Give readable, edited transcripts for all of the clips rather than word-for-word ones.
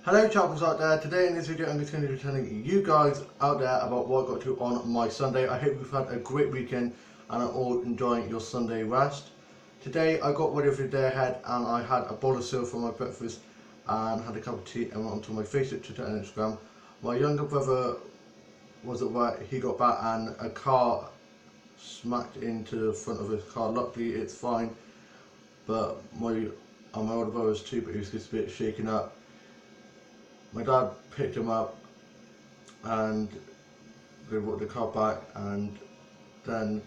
Hello chappers out there, today in this video I'm going to be telling you guys out there about what I got to on my Sunday. I hope you've had a great weekend and are all enjoying your Sunday rest. Today I got ready for the day ahead and I had a bowl of cereal for my breakfast and had a cup of tea and went onto my Facebook, Twitter and Instagram. My younger brother was at work, he got back and a car smacked into the front of his car. Luckily it's fine, but my older brother was too, but he was just a bit shaken up. My dad picked him up and they brought the car back, and then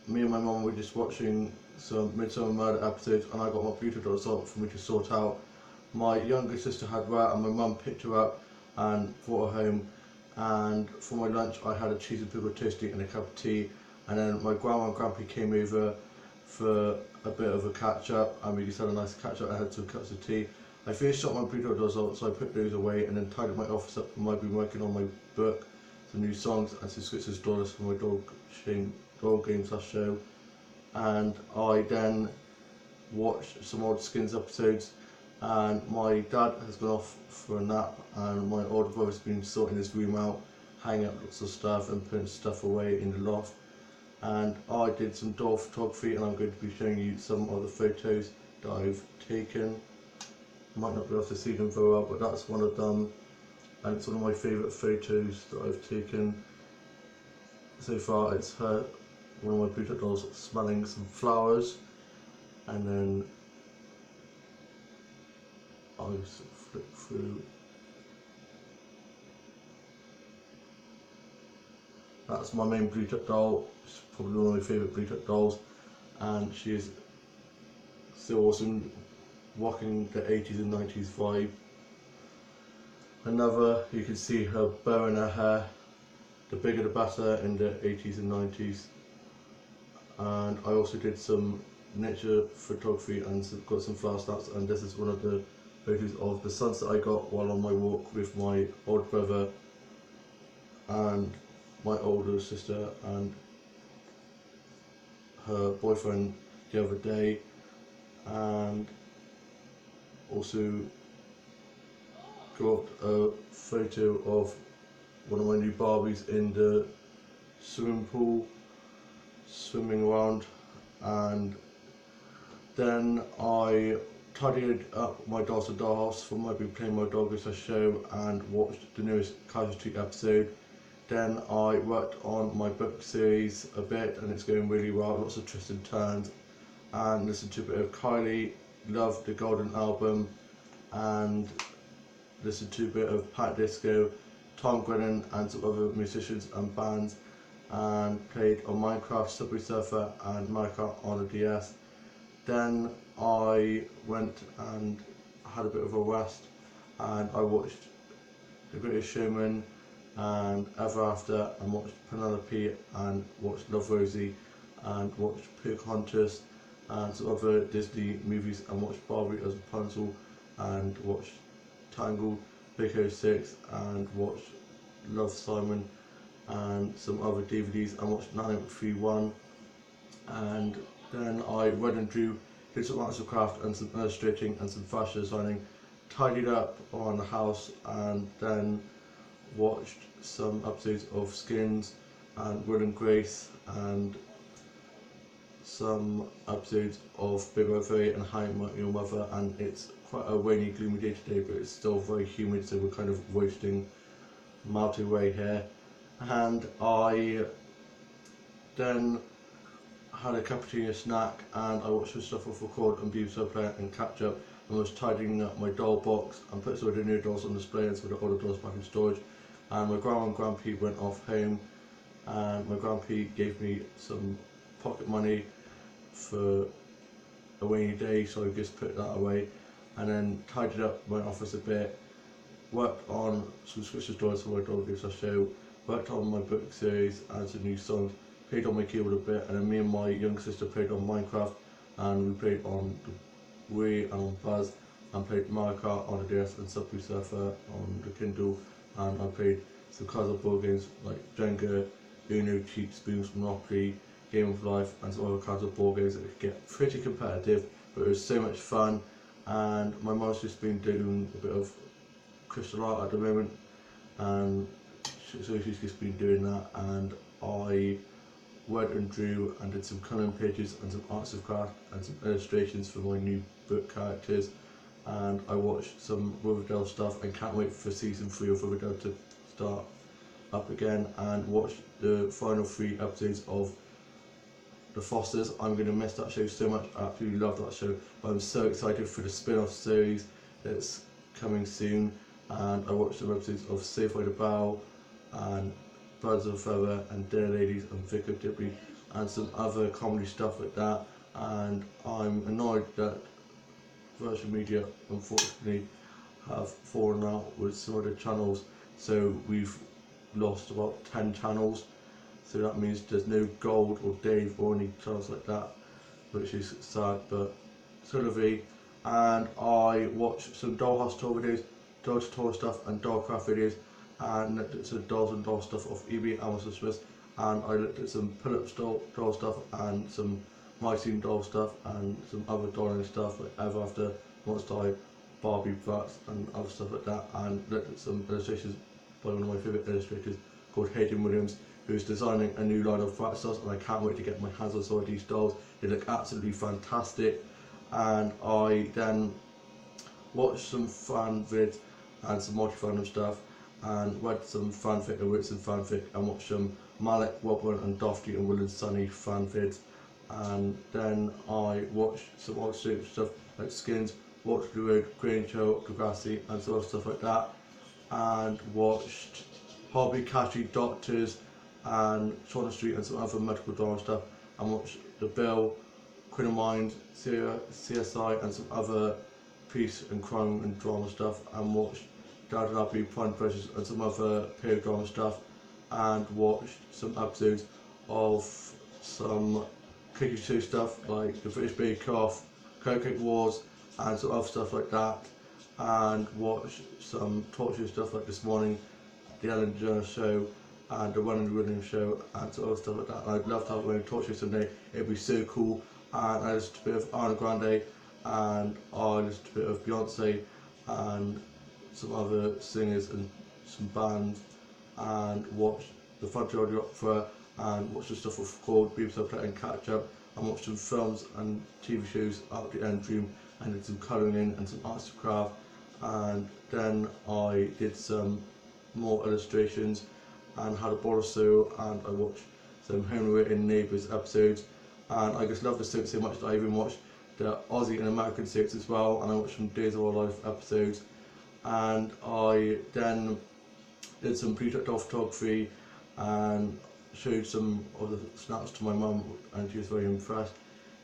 me and my mum were just watching some Midsummer Murder episodes and I got my beautiful result for me to sort out. My younger sister had work and my mum picked her up and brought her home, and for my lunch I had a cheese and pickle toastie and a cup of tea, and then my grandma and grandpa came over for a bit of a catch up and we just had a nice catch up. I had 2 cups of tea. I finished up my pre-recorded results, so I put those away and then tidied my office up, and I've been working on my book, some new songs and some scripts and stories for my dog games show. And I then watched some old Skins episodes, and my dad has gone off for a nap and my older brother's been sorting his room out, hanging up lots of stuff and putting stuff away in the loft. And I did some dog photography and I'm going to be showing you some of the photos that I've taken. Might not be able to see them very well, but that's one of them, and it's one of my favourite photos that I've taken so far. It's her, one of my beautiful dolls, smelling some flowers, and then I'll flick through. That's my main bluetac doll. She's probably one of my favourite bluetac dolls, and she's so awesome, rocking the 80s and 90s vibe. Another, you can see her bow in her hair, the bigger the better in the 80s and 90s. And I also did some nature photography and got some flower snaps, and this is one of the photos of the sunset I got while on my walk with my older brother and my older sister and her boyfriend the other day. And also got a photo of one of my new Barbies in the swimming pool, swimming around. And then I tidied up my Dolls and Dollhouse for my Be Playing My Dog as a show and watched the newest Casualty episode. Then I worked on my book series a bit and it's going really well, lots of twists and turns, and listened to a bit of Kylie, loved the Golden Album, and listened to a bit of Pat Disco, Tom Grennan and some other musicians and bands, and played on Minecraft, Subway Surfer and Minecraft on the DS. Then I went and had a bit of a rest and I watched The Greatest Showman and Ever After, and watched Penelope and watched Love Rosie and watched Pocahontas and some other Disney movies, and watched Barbie as Rapunzel and watched Tangled, Big Hero 6 and watched Love, Simon and some other DVDs, and watched 931. And then I read and drew, did some arts and craft and some illustrating and some fashion designing, tidied up on the house, and then watched some episodes of Skins and Will and Grace and some episodes of Big Brother and How I Met Your Mother. And it's quite a rainy, gloomy day today, but it's still very humid, so we're kind of roasting melting away here. And I then had a cup of tea and a snack, and I watched some stuff off Record and BBC Player and catch up, and was tidying up my doll box and put some of the new dolls on display and some of the older dolls back in storage. And my grandma and grandpa went off home, and my grandpa gave me some pocket money for a rainy day, so I just put that away, and then tidied up my office a bit, worked on some scripture stories for my dog gives a show, worked on my book series and some new songs, played on my keyboard a bit, and then me and my young sister played on Minecraft, and we played on the Wii and on Buzz, and played Mario Kart on the DS and Subway Surfer on the Kindle, and I played some casual board games like Jenga, Uno, Cheat Spoons, Monopoly, Game of Life and some other kinds of board games that could get pretty competitive, but it was so much fun. And my mum's just been doing a bit of crystal art at the moment, and so she's just been doing that, and I went and drew and did some colouring pages and some arts of craft and some illustrations for my new book characters, and I watched some Riverdale stuff and can't wait for season 3 of Riverdale to start up again, and watched the final 3 episodes of The Fosters. I'm going to miss that show so much. I absolutely love that show, but I'm so excited for the spin-off series that's coming soon. And I watched some episodes of Saved by the Bell and Birds of a Feather and Dear Ladies and Vicar Dibley and some other comedy stuff like that. And I'm annoyed that Virgin Media unfortunately have fallen out with some other channels, so we've lost about 10 channels, so that means there's no Gold or Dave or any channels like that, which is sad, but so do we. And I watched some Dollhouse tour videos, Dolls tour stuff and Dollcraft videos, and looked at some dolls and doll stuff off eBay, Amazon Smith, and I looked at some pull-up doll stuff and some Mycene doll stuff and some other dolling stuff like Ever After, Monster High, Barbie Bratz and other stuff like that, and looked at some illustrations by one of my favourite illustrators called Hayden Williams, who's designing a new line of Bratz dolls, and I can't wait to get my hands on some of these dolls. They look absolutely fantastic. And I then watched some fan vids and some multi-fandom stuff, and read some fanfic and wrote some fanfic, and watched some Malik, Wobbler and Dofty and Will and Sunny fan vids. And then I watched some odd stuff like Skins, Walk the Road, Green Show, Degrassi and sort of stuff like that, and watched Hobby, Catchy, Doctors and Shauna Street and some other medical drama stuff, and watched The Bill, Queen of Mind, CSI and some other peace and crime and drama stuff, and watched Downton Abbey, Pride and Prejudice and some other period drama stuff, and watched some episodes of some cooking show stuff like the British Bake Off, Cake Wars and some other stuff like that, and watched some talk show stuff like This Morning, The Ellen DeGeneres Show and The Wendy Williams Show and some other stuff like that. And I'd love to have my own talk show someday, it'd be so cool. And I listened to a bit of Ariana Grande, and I listened to a bit of Beyonce and some other singers and some bands, and watched the Frontier Audio Opera and watched the stuff called BBC Play and Catch Up, and watched some films and TV shows out the End Dream, and did some colouring in and some arts and craft, and then I did some more illustrations and had a ball or so, and I watched some Homewritten Neighbours episodes, and I just love the soaps so much that I even watched the Aussie and American soaps as well, and I watched some Days of Our Life episodes, and I then did some pre-tech doll photography and showed some of the snaps to my mum, and she was very impressed.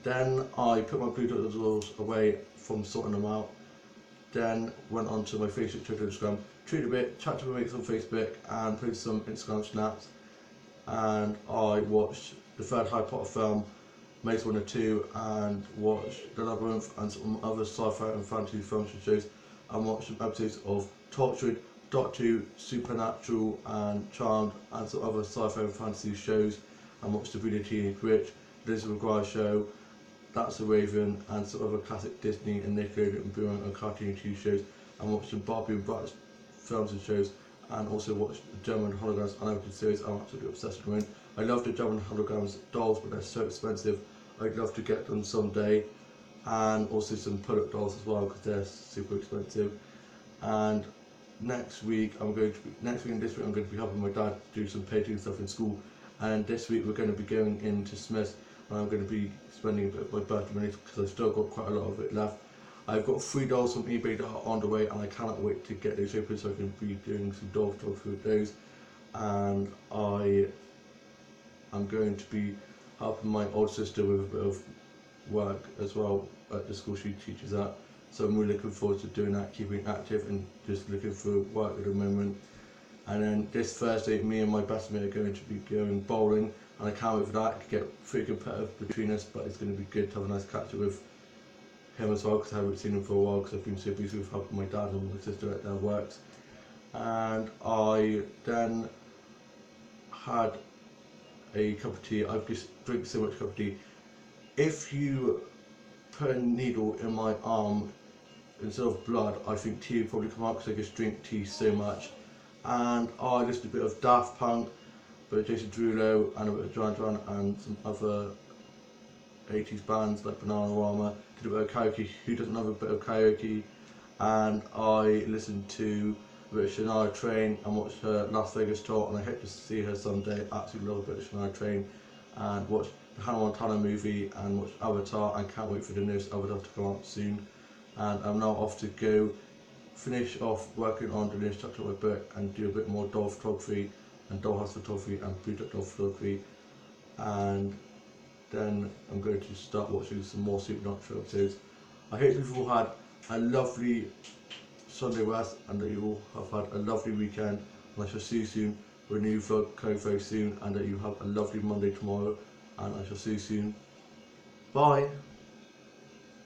Then I put my Bluetooth dolls away from sorting them out, then went on to my Facebook, Twitter, Instagram, tweeted a bit, chatted to my mates on Facebook and posted some Instagram snaps, and I watched the third Harry Potter film, Maze 1 and 2, and watched The Labyrinth and some other sci-fi and fantasy films and shows, and watched some episodes of Tortured, Doctor Who, Supernatural and Charmed and some other sci-fi and fantasy shows, and watched the Video Teenage Witch, Lizzie McGuire Show, That's a Raven and some other classic Disney and Nickelodeon and Boomerang and cartoon TV shows, and watched some Barbie and Bratz films and shows, and also watched the German Holograms animated series. I'm absolutely obsessed with them. I love the German Holograms dolls, but they're so expensive. I'd love to get them someday, and also some pull-up dolls as well because they're super expensive. And next week and this week I'm going to be helping my dad do some painting stuff in school, and this week we're going to be going into Smith's, and I'm going to be spending a bit of my birthday money because I've still got quite a lot of it left. I've got 3 dolls from eBay that are on the way, and I cannot wait to get those open so I can be doing some doll photography with those. And I am going to be helping my old sister with a bit of work as well at the school she teaches at. So I'm really looking forward to doing that, keeping active and just looking for work at the moment. And then this Thursday, me and my best mate are going to be going bowling, and I can't wait for that to get pretty competitive between us, but it's going to be good to have a nice catch up with him as well, because I haven't seen him for a while because I've been so busy with helping my dad and my sister at their works. And I then had a cup of tea. I've just drank so much cup of tea. If you put a needle in my arm instead of blood, I think tea would probably come out because I just drink tea so much. And I listened to a bit of Daft Punk, a bit of Jason Derulo, and a bit of Duran Duran, and some other 80s bands like Bananarama. Did a bit of karaoke. Who doesn't love a bit of karaoke? And I listened to a bit of Shania Twain and watched her Las Vegas tour, and I hope to see her someday. Absolutely love a bit of Shania Twain, and watch the Hannah Montana movie and watch Avatar, and can't wait for the newest Avatar to come out soon. And I'm now off to go finish off working on the newest chapter of my book and do a bit more doll photography and dollhouse photography and bluetac doll photography, and then I'm going to start watching some more Supernatural episodes. I hope you've all had a lovely Sunday rest and that you all have had a lovely weekend, and I shall see you soon with a new vlog coming very soon, and that you have a lovely Monday tomorrow, and I shall see you soon. Bye!